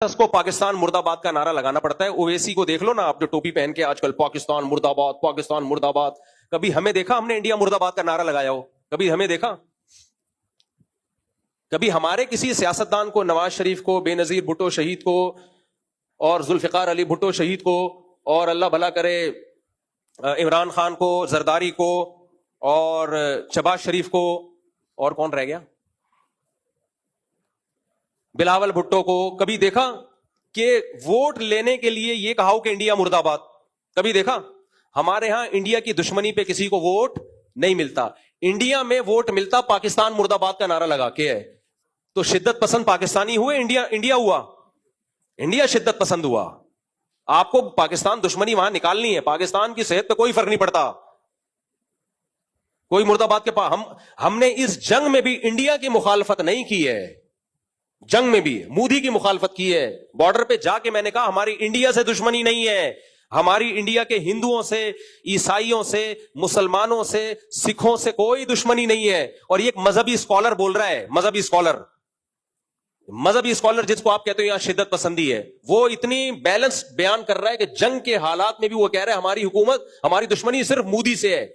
کو پاکستان مرد آباد کا نعرہ لگانا پڑتا ہے. اویسی کو دیکھ لو نا آپ جو ٹوپی پہن کے آج کل پاکستان مرد آباد پاکستان مرد آباد. کبھی ہمیں دیکھا ہم نے انڈیا مرد آباد کا نعرہ لگایا ہو؟ کبھی ہمیں دیکھا؟ کبھی ہمارے کسی سیاستدان کو، نواز شریف کو، بے نظیر بھٹو شہید کو، اور ذوالفقار علی بھٹو شہید کو، اور اللہ بھلا کرے عمران خان کو، زرداری کو، اور شہباز شریف کو، اور کون رہ گیا، بلاول بھٹو کو، کبھی دیکھا کہ ووٹ لینے کے لیے یہ کہا ہو کہ انڈیا مرد آباد؟ کبھی دیکھا؟ ہمارے ہاں انڈیا کی دشمنی پہ کسی کو ووٹ نہیں ملتا. انڈیا میں ووٹ ملتا پاکستان مرد آباد کا نعرہ لگا کے ہے. تو شدت پسند پاکستانی ہوئے، انڈیا ہوا، انڈیا شدت پسند ہوا. آپ کو پاکستان دشمنی وہاں نکالنی ہے، پاکستان کی صحت پہ کوئی فرق نہیں پڑتا. کوئی مرد آباد کے پاس ہم نے اس جنگ میں بھی انڈیا کی مخالفت نہیں کی ہے. جنگ میں بھی مودی کی مخالفت کی ہے. بارڈر پہ جا کے میں نے کہا ہماری انڈیا سے دشمنی نہیں ہے، ہماری انڈیا کے ہندوؤں سے، عیسائیوں سے، مسلمانوں سے، سکھوں سے کوئی دشمنی نہیں ہے. اور یہ ایک مذہبی اسکالر بول رہا ہے، مذہبی اسکالر جس کو آپ کہتے ہیں یہاں شدت پسندی ہے، وہ اتنی بیلنس بیان کر رہا ہے کہ جنگ کے حالات میں بھی وہ کہہ رہا ہے ہماری حکومت، ہماری دشمنی صرف مودی سے ہے.